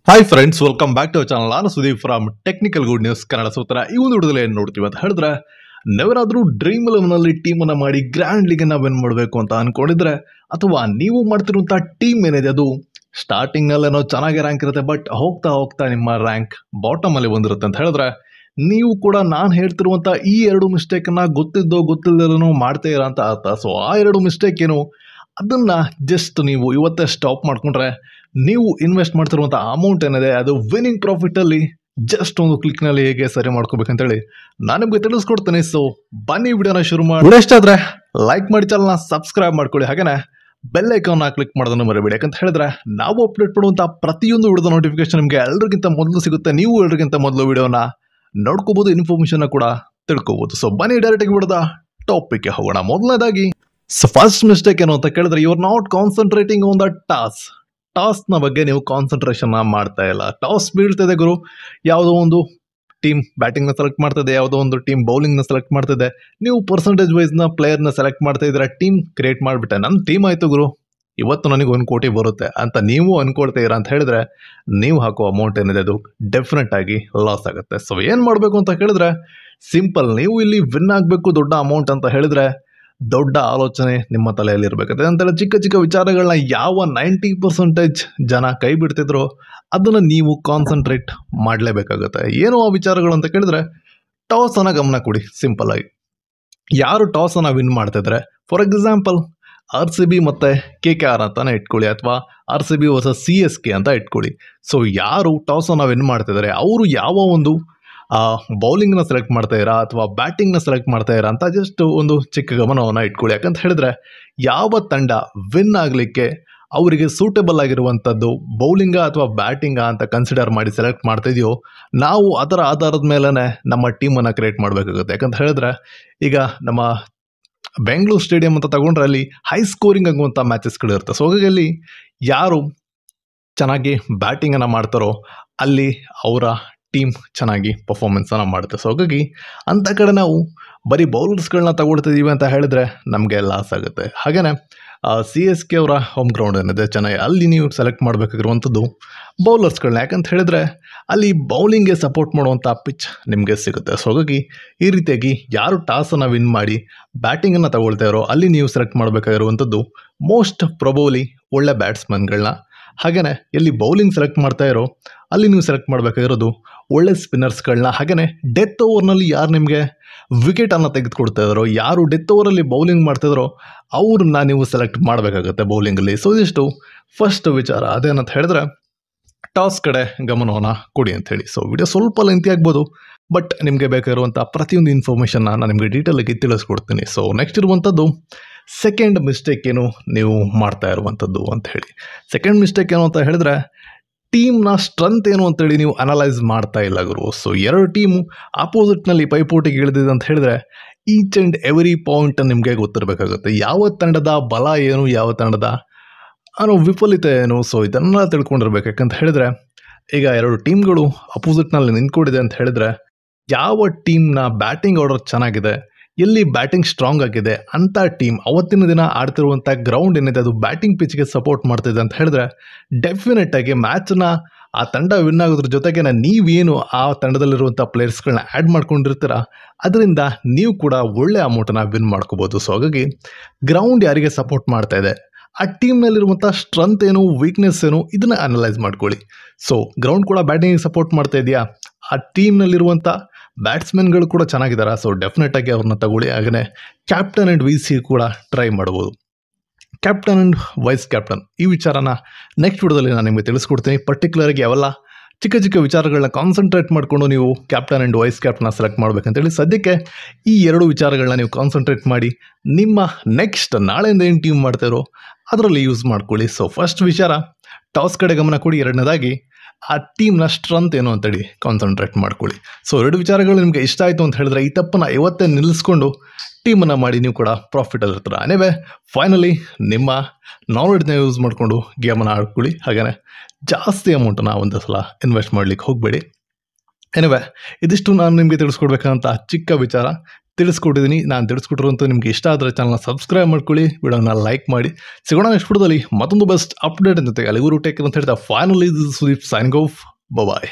Hi friends, welcome back to channel. ನಾನು Sudeep from technical good news Kannada. ಸೂತ್ರ ಈ ಒಂದು ವಿಡಿಯೋದಲ್ಲಿ ಏನು ನೋಡ್ತೀವಿ ಅಂತ ಹೇಳಿದ್ರೆ, ನೀವೇನಾದರೂ ಡ್ರೀಮ್ 11ನಲ್ಲಿ ಟೀಮನ್ನು ಮಾಡಿ ಗ್ರ್ಯಾಂಡ್ ಲೀಗನ್ನು ವಿನ್ ಮಾಡಬೇಕು ಅಂತ ಅನ್ಕೊಂಡಿದ್ರೆ, ಅಥವಾ ನೀವು ಮಾಡ್ತಿರುವಂಥ ಟೀಮ್ ಏನಿದೆ ಅದು ಸ್ಟಾರ್ಟಿಂಗ್ನಲ್ಲೇನೋ ಚೆನ್ನಾಗಿ ರ್ಯಾಂಕ್ ಇರುತ್ತೆ, ಬಟ್ ಹೋಗ್ತಾ ಹೋಗ್ತಾ ನಿಮ್ಮ ರ್ಯಾಂಕ್ ಬಾಟಮಲ್ಲಿ ಬಂದಿರುತ್ತೆ ಅಂತ ಹೇಳಿದ್ರೆ, ನೀವು ಕೂಡ ನಾನು ಹೇಳ್ತಿರುವಂಥ ಈ ಎರಡು ಮಿಸ್ಟೇಕನ್ನು ಗೊತ್ತಿದ್ದೋ ಗೊತ್ತಿಲ್ಲದೇನೋ ಮಾಡ್ತಾ ಇರೋ ಅಂತ ಅರ್ಥ. ಸೊ ಆ ಎರಡು ಮಿಸ್ಟೇಕ್ ಏನು, ಅದನ್ನು ಜಸ್ಟ್ ನೀವು ಇವತ್ತೇ ಸ್ಟಾಪ್ ಮಾಡಿಕೊಂಡ್ರೆ ನೀವು ಇನ್ವೆಸ್ಟ್ ಮಾಡ್ತಿರುವಂಥ ಅಮೌಂಟ್ ಏನಿದೆ ಅದು ವಿನ್ನಿಂಗ್ ಪ್ರಾಫಿಟಲ್ಲಿ ಜಸ್ಟ್ ಒಂದು ಕ್ಲಿಕ್ನಲ್ಲಿ ಹೇಗೆ ಸರಿ ಮಾಡ್ಕೋಬೇಕಂತೇಳಿ ನಾನು ನಿಮಗೆ ತಿಳಿಸ್ಕೊಡ್ತೇನೆ. ಸೊ ಬನ್ನಿ ವಿಡಿಯೋನ ಶುರು ಮಾಡಿ. ವಿಡಿಯೋ ಇಷ್ಟ ಆದರೆ ಲೈಕ್ ಮಾಡಿ, ಚಾನಲ್ನ ಸಬ್ಸ್ಕ್ರೈಬ್ ಮಾಡ್ಕೊಳ್ಳಿ, ಹಾಗೆಯೇ ಬೆಲ್ ಐಕಾನ್ನ ಕ್ಲಿಕ್ ಮಾಡೋದನ್ನು ಮರಿಬೇಡಿ. ಯಾಕಂತ ಹೇಳಿದ್ರೆ ನಾವು ಅಪ್ಡೇಟ್ ಮಾಡುವಂಥ ಪ್ರತಿಯೊಂದು ವಿಡಿಯೋದ ನೋಟಿಫಿಕೇಶನ್ ನಿಮಗೆ ಎಲ್ಲರಿಗಿಂತ ಮೊದಲು ಸಿಗುತ್ತೆ. ನೀವು ಎಲ್ಲರಿಗಿಂತ ಮೊದಲು ವಿಡಿಯೋನ ನೋಡ್ಕೋಬಹುದು, ಇನ್ಫಾರ್ಮೇಷನ್ ಕೂಡ ತಿಳ್ಕೋಬಹುದು. ಸೊ ಬನ್ನಿ ಡೈರೆಕ್ಟಾಗಿ ವಿಡಿಯೋದ ಟಾಪಿಕ್ಗೆ ಹೋಗೋಣ. ಮೊದಲನೇದಾಗಿ ಫಸ್ಟ್ ಮಿಸ್ಟೇಕ್ ಏನು ಅಂತ ಕೇಳಿದ್ರೆ, you are not concentrating on the ಟಾಸ್ನ ಬಗ್ಗೆ ನೀವು ಕಾನ್ಸಂಟ್ರೇಷನ್ ಮಾಡ್ತಾ ಇಲ್ಲ. ಟಾಸ್ ಬೀಳ್ತಿದೆ ಗುರು, ಯಾವುದೋ ಒಂದು ಟೀಮ್ ಬ್ಯಾಟಿಂಗ್ನ ಸೆಲೆಕ್ಟ್ ಮಾಡ್ತಿದೆ, ಯಾವುದೋ ಒಂದು ಟೀಮ್ ಬೌಲಿಂಗ್ನ ಸೆಲೆಕ್ಟ್ ಮಾಡ್ತಿದೆ, ನೀವು ಪರ್ಸೆಂಟೇಜ್ ವೈಸ್ನ ಪ್ಲೇಯರ್ನ ಸೆಲೆಕ್ಟ್ ಮಾಡ್ತಾ ಇದ್ದೀರಾ. ಟೀಮ್ ಕ್ರಿಯೇಟ್ ಮಾಡಿಬಿಟ್ಟೆ, ನನ್ನ ಟೀಮ್ ಆಯಿತು ಗುರು, ಇವತ್ತು ನನಗೆ 1 ಕೋಟಿ ಬರುತ್ತೆ ಅಂತ ನೀವು ಅಂದ್ಕೊಳ್ತೀರಾ ಅಂತ ಹೇಳಿದ್ರೆ, ನೀವು ಹಾಕೋ ಅಮೌಂಟ್ ಏನಿದೆ ಅದು ಡೆಫಿನೆಟ್ ಆಗಿ ಲಾಸ್ ಆಗುತ್ತೆ. ಸೊ ಏನು ಮಾಡಬೇಕು ಅಂತ ಹೇಳಿದ್ರೆ ಸಿಂಪಲ್, ನೀವು ಇಲ್ಲಿ ವಿನ್ ಆಗಬೇಕು ದೊಡ್ಡ ಅಮೌಂಟ್ ಅಂತ ಹೇಳಿದ್ರೆ ದೊಡ್ಡ ಆಲೋಚನೆ ನಿಮ್ಮ ತಲೆಯಲ್ಲಿ ಇರಬೇಕಾಗುತ್ತೆ. ಅಂತೇಳಿ ಚಿಕ್ಕ ಚಿಕ್ಕ ವಿಚಾರಗಳನ್ನ ಯಾವ 90% ಜನ ಕೈ ಬಿಡ್ತಿದ್ರು ಅದನ್ನು ನೀವು ಕಾನ್ಸಂಟ್ರೇಟ್ ಮಾಡಲೇಬೇಕಾಗುತ್ತೆ. ಏನು ಆ ವಿಚಾರಗಳು ಅಂತ ಕೇಳಿದ್ರೆ, ಟಾಸನ್ನು ಗಮನ ಕೊಡಿ. ಸಿಂಪಲ್ ಆಗಿ ಯಾರು ಟಾಸನ್ನು ವಿನ್ ಮಾಡ್ತಿದ್ರೆ, ಫಾರ್ ಎಕ್ಸಾಂಪಲ್ RCB ಮತ್ತು KKR ಅಂತಾನೆ ಇಟ್ಕೊಳ್ಳಿ, ಅಥವಾ RCB ವರ್ಸಸ್ CSK ಅಂತ ಇಟ್ಕೊಳ್ಳಿ. ಸೊ ಯಾರು ಟಾಸನ್ನು ವಿನ್ ಮಾಡ್ತಿದ್ದಾರೆ ಅವರು ಯಾವ ಒಂದು ಬೌಲಿಂಗ್ನ ಸೆಲೆಕ್ಟ್ ಮಾಡ್ತಾ ಇರಾ ಅಥವಾ ಬ್ಯಾಟಿಂಗ್ನ ಸೆಲೆಕ್ಟ್ ಮಾಡ್ತಾ ಇರಾ ಅಂತ ಜಸ್ಟ್ ಒಂದು ಚಿಕ್ಕ ಗಮನವನ್ನು ಇಟ್ಕೊಳ್ಳಿ. ಯಾಕಂತ ಹೇಳಿದ್ರೆ ಯಾವ ತಂಡ ವಿನ್ ಆಗಲಿಕ್ಕೆ ಅವರಿಗೆ ಸೂಟೇಬಲ್ ಆಗಿರುವಂಥದ್ದು ಬೌಲಿಂಗ ಅಥವಾ ಬ್ಯಾಟಿಂಗ ಅಂತ ಕನ್ಸಿಡರ್ ಮಾಡಿ ಸೆಲೆಕ್ಟ್ ಮಾಡ್ತಾ ಇದೆಯೋ, ನಾವು ಅದರ ಆಧಾರದ ಮೇಲೇ ನಮ್ಮ ಟೀಮನ್ನು ಕ್ರಿಯೇಟ್ ಮಾಡಬೇಕಾಗುತ್ತೆ. ಯಾಕಂತ ಹೇಳಿದ್ರೆ ಈಗ ನಮ್ಮ ಬೆಂಗಳೂರು ಸ್ಟೇಡಿಯಂ ಅಂತ ತಗೊಂಡ್ರೆ ಅಲ್ಲಿ ಹೈ ಸ್ಕೋರಿಂಗ್ ಆಗುವಂಥ ಮ್ಯಾಚಸ್ಗಳಿರುತ್ತೆ. ಸೊ ಹಾಗಾಗಿ ಅಲ್ಲಿ ಯಾರು ಚೆನ್ನಾಗಿ ಬ್ಯಾಟಿಂಗನ್ನು ಮಾಡ್ತಾರೋ ಅಲ್ಲಿ ಅವರ ಟೀಮ್ ಚೆನ್ನಾಗಿ ಪರ್ಫಾರ್ಮೆನ್ಸನ್ನು ಮಾಡುತ್ತೆ. ಸೊ ಹಾಗಾಗಿ ಅಂಥ ಕಡೆ ನಾವು ಬರೀ ಬೌಲರ್ಸ್ಗಳನ್ನ ತಗೊಳ್ತಿದ್ದೀವಿ ಅಂತ ಹೇಳಿದ್ರೆ ನಮಗೆ ಲಾಸ್ ಆಗುತ್ತೆ. ಹಾಗೆಯೇ CSK ಅವರ ಹೋಮ್ ಗ್ರೌಂಡ್ ಏನಿದೆ ಚೆನ್ನೈ, ಅಲ್ಲಿ ನೀವು ಸೆಲೆಕ್ಟ್ ಮಾಡಬೇಕಾಗಿರುವಂಥದ್ದು ಬೌಲರ್ಸ್ಗಳನ್ನ. ಯಾಕಂತ ಹೇಳಿದ್ರೆ ಅಲ್ಲಿ ಬೌಲಿಂಗ್ಗೆ ಸಪೋರ್ಟ್ ಮಾಡುವಂಥ ಪಿಚ್ ನಿಮಗೆ ಸಿಗುತ್ತೆ. ಸೊ ಹಾಗಾಗಿ ಈ ರೀತಿಯಾಗಿ ಯಾರು ಟಾಸನ್ನು ವಿನ್ ಮಾಡಿ ಬ್ಯಾಟಿಂಗನ್ನು ತಗೊಳ್ತಾ ಇರೋ ಅಲ್ಲಿ ನೀವು ಸೆಲೆಕ್ಟ್ ಮಾಡಬೇಕಾಗಿರುವಂಥದ್ದು ಮೋಸ್ಟ್ ಪ್ರೊಬಬ್ಲಿ ಒಳ್ಳೆ ಬ್ಯಾಟ್ಸ್ಮನ್ಗಳನ್ನ. ಹಾಗೆಯೇ ಎಲ್ಲಿ ಬೌಲಿಂಗ್ ಸೆಲೆಕ್ಟ್ ಮಾಡ್ತಾ ಇರೋ ಅಲ್ಲಿ ನೀವು ಸೆಲೆಕ್ಟ್ ಮಾಡಬೇಕಾಗಿರೋದು ಒಳ್ಳೆ ಸ್ಪಿನ್ನರ್ಸ್ಗಳನ್ನ. ಹಾಗೆಯೇ ಡೆತ್ ಓವರ್ನಲ್ಲಿ ಯಾರು ನಿಮಗೆ ವಿಕೆಟನ್ನು ತೆಗೆದುಕೊಡ್ತಾ ಇದ್ದಾರೋ, ಯಾರು ಡೆತ್ ಓವರಲ್ಲಿ ಬೌಲಿಂಗ್ ಮಾಡ್ತಿದ್ದಾರೋ ಅವ್ರನ್ನ ನೀವು ಸೆಲೆಕ್ಟ್ ಮಾಡಬೇಕಾಗುತ್ತೆ ಬೌಲಿಂಗಲ್ಲಿ. ಸೊ ಇದಿಷ್ಟು ಫಸ್ಟ್ ವಿಚಾರ. ಅದೇನಂತ ಹೇಳಿದ್ರೆ ಟಾಸ್ ಕಡೆ ಗಮನವನ್ನು ಕೊಡಿ ಅಂಥೇಳಿ. ಸೊ ವಿಡಿಯೋ ಸ್ವಲ್ಪ ಲೆಂತಿ ಆಗ್ಬೋದು, ಬಟ್ ನಿಮಗೆ ಬೇಕಾಗಿರುವಂಥ ಪ್ರತಿಯೊಂದು ಇನ್ಫಾರ್ಮೇಷನ್ನ ನಾನು ನಿಮಗೆ ಡೀಟೇಲಾಗಿ ತಿಳಿಸ್ಕೊಡ್ತೀನಿ. ಸೊ ನೆಕ್ಸ್ಟ್ ಇರುವಂಥದ್ದು ಸೆಕೆಂಡ್ ಮಿಸ್ಟೇಕ್ ಏನು ನೀವು ಮಾಡ್ತಾ ಇರುವಂಥದ್ದು ಅಂತ ಹೇಳಿ. ಸೆಕೆಂಡ್ ಮಿಸ್ಟೇಕ್ ಏನು ಅಂತ ಹೇಳಿದ್ರೆ, ಟೀಮ್ನ ಸ್ಟ್ರೆಂತ್ ಏನು ಅಂತೇಳಿ ನೀವು ಅನಲೈಸ್ ಮಾಡ್ತಾ ಇಲ್ಲ ಗುರು. ಸೊ ಎರಡು ಟೀಮು ಆಪೋಸಿಟ್ನಲ್ಲಿ ಪೈಪೋಟಿಗೆ ಇಳಿದಿದೆ ಅಂತ ಹೇಳಿದ್ರೆ ಈಚ್ ಆ್ಯಂಡ್ ಎವರಿ ಪಾಯಿಂಟ್ ನಿಮಗೆ ಗೊತ್ತಿರಬೇಕಾಗುತ್ತೆ. ಯಾವ ತಂಡದ ಬಲ ಏನು, ಯಾವ ತಂಡದ ವಿಫಲತೆ ಏನು, ಸೊ ಇದನ್ನು ತಿಳ್ಕೊಂಡಿರ್ಬೇಕು. ಯಾಕಂತ ಹೇಳಿದ್ರೆ ಈಗ ಎರಡು ಟೀಮ್ಗಳು ಅಪೋಸಿಟ್ನಲ್ಲಿ ನಿಂತ್ಕೊಂಡಿದೆ ಅಂತ ಹೇಳಿದ್ರೆ ಯಾವ ಟೀಮ್ನ ಬ್ಯಾಟಿಂಗ್ ಆರ್ಡರ್ ಚೆನ್ನಾಗಿದೆ, ಎಲ್ಲಿ ಬ್ಯಾಟಿಂಗ್ ಸ್ಟ್ರಾಂಗ್ ಆಗಿದೆ ಅಂಥ ಟೀಮ್ ಅವತ್ತಿನ ದಿನ ಆಡ್ತಿರುವಂಥ ಗ್ರೌಂಡ್ ಏನಿದೆ ಅದು ಬ್ಯಾಟಿಂಗ್ ಪಿಚ್ಗೆ ಸಪೋರ್ಟ್ ಮಾಡ್ತಿದೆ ಅಂತ ಹೇಳಿದ್ರೆ ಡೆಫಿನೆಟ್ ಆಗಿ ಮ್ಯಾಚನ್ನ ಆ ತಂಡ ವಿನ್ ಆಗೋದ್ರ ಜೊತೆಗೆ ನೀವೇನು ಆ ತಂಡದಲ್ಲಿರುವಂಥ ಪ್ಲೇಯರ್ಸ್ಗಳನ್ನ ಆ್ಯಡ್ ಮಾಡ್ಕೊಂಡಿರ್ತೀರ ಅದರಿಂದ ನೀವು ಕೂಡ ಒಳ್ಳೆ ಅಮೌಂಟನ್ನು ವಿನ್ ಮಾಡ್ಕೋಬೋದು. ಸೊ ಹಾಗಾಗಿ ಗ್ರೌಂಡ್ ಯಾರಿಗೆ ಸಪೋರ್ಟ್ ಮಾಡ್ತಾ ಇದೆ, ಆ ಟೀಮ್ನಲ್ಲಿರುವಂಥ ಸ್ಟ್ರೆಂತ್ ಏನು, ವೀಕ್ನೆಸ್ ಏನು, ಇದನ್ನು ಅನಲೈಸ್ ಮಾಡ್ಕೊಳ್ಳಿ. ಸೊ ಗ್ರೌಂಡ್ ಕೂಡ ಬ್ಯಾಟಿಂಗಿಗೆ ಸಪೋರ್ಟ್ ಮಾಡ್ತಾ ಇದೆಯಾ, ಆ ಟೀಮ್ನಲ್ಲಿರುವಂಥ ಬ್ಯಾಟ್ಸ್ಮನ್ಗಳು ಕೂಡ ಚೆನ್ನಾಗಿದ್ದಾರೆ, ಸೊ ಡೆಫಿನೆಟ್ ಆಗಿ ಅವ್ರನ್ನ ತಗೊಳ್ಳಿ. ಹಾಗೆಯೇ ಕ್ಯಾಪ್ಟನ್ ಆ್ಯಂಡ್ VC ಕೂಡ ಟ್ರೈ ಮಾಡ್ಬೋದು. ಕ್ಯಾಪ್ಟನ್ ಆ್ಯಂಡ್ ವೈಸ್ ಕ್ಯಾಪ್ಟನ್ ಈ ವಿಚಾರನ ನೆಕ್ಸ್ಟ್ ವಿಡಿಯೋದಲ್ಲಿ ನಾನು ನಿಮಗೆ ತಿಳಿಸ್ಕೊಡ್ತೀನಿ. ಪರ್ಟಿಕ್ಯುಲರಾಗಿ ಯಾವೆಲ್ಲ ಚಿಕ್ಕ ಚಿಕ್ಕ ವಿಚಾರಗಳನ್ನ ಕಾನ್ಸಂಟ್ರೇಟ್ ಮಾಡಿಕೊಂಡು ನೀವು ಕ್ಯಾಪ್ಟನ್ ಆ್ಯಂಡ್ ವೈಸ್ ಕ್ಯಾಪ್ಟನ್ನ ಸೆಲೆಕ್ಟ್ ಮಾಡಬೇಕಂತೇಳಿ ಸದ್ಯಕ್ಕೆ ಈ ಎರಡು ವಿಚಾರಗಳನ್ನ ನೀವು ಕಾನ್ಸಂಟ್ರೇಟ್ ಮಾಡಿ ನಿಮ್ಮ ನೆಕ್ಸ್ಟ್ ನಾಳೆಯಿಂದ ಏನು ಟೀಮ್ ಮಾಡ್ತಾರೋ ಅದರಲ್ಲಿ ಯೂಸ್ ಮಾಡ್ಕೊಳ್ಳಿ. ಸೊ ಫಸ್ಟ್ ವಿಚಾರ ಟಾಸ್ ಕಡೆ ಗಮನ ಕೊಡಿ. ಎರಡನೇದಾಗಿ ಆ ಟೀಮ್ನ ಸ್ಟ್ರೆಂತ್ ಏನು ಅಂತೇಳಿ ಕಾನ್ಸಂಟ್ರೇಟ್ ಮಾಡ್ಕೊಳ್ಳಿ. ಸೊ ಎರಡು ವಿಚಾರಗಳು ನಿಮಗೆ ಇಷ್ಟ ಆಯಿತು ಅಂತ ಹೇಳಿದ್ರೆ ಈ ತಪ್ಪನ್ನು ಇವತ್ತೇ ನಿಲ್ಲಿಸ್ಕೊಂಡು ಟೀಮನ್ನು ಮಾಡಿ ನೀವು ಕೂಡ ಪ್ರಾಫಿಟಲ್ಲಿರ್ತೀರ. ಅನೇವೇ ಫೈನಲಿ ನಿಮ್ಮ ನಾಲೆಡ್ಜ್ನ ಯೂಸ್ ಮಾಡಿಕೊಂಡು ಗೇಮನ್ನು ಆಡ್ಕೊಳ್ಳಿ. ಹಾಗೆಯೇ ಜಾಸ್ತಿ ಅಮೌಂಟನ್ನು ಒಂದು ಸಲ ಇನ್ವೆಸ್ಟ್ ಮಾಡಲಿಕ್ಕೆ ಹೋಗಬೇಡಿ. ಎನಿವೆ ಇದಿಷ್ಟು ನಾನು ನಿಮಗೆ ತಿಳಿಸ್ಕೊಡ್ಬೇಕಂತ ಚಿಕ್ಕ ವಿಚಾರ. ತಿಳಿಸ್ಕೊಟ್ಟಿದ್ದೀನಿ. ನಾನು ತಿಳಿಸ್ಕೊಟ್ಟಿರುವಂಥ ನಿಮ್ಗೆ ಇಷ್ಟ ಆದರೆ ಚಾನಲ್ನ ಸಬ್ಸ್ಕ್ರೈಬ್ ಮಾಡ್ಕೊಳ್ಳಿ, ವಿಡಿಯೋನ ಲೈಕ್ ಮಾಡಿ. ಸಿಗೋಣ ನೆಕ್ಸ್ಟ್ ವಿಡಿಯೋದಲ್ಲಿ ಮತ್ತೊಂದು ಬೆಸ್ಟ್ ಅಪ್ಡೇಟ್ ಜೊತೆಗೆ. ಅಲ್ಲಿಗೂ ಟೇಕ್ ಅಂತ ಹೇಳ್ತಾ ಫೈನಲಿ ಸುದೀಪ್ ಸೈನಿಂಗ್ ಆಫ್. ಬಾಯ್.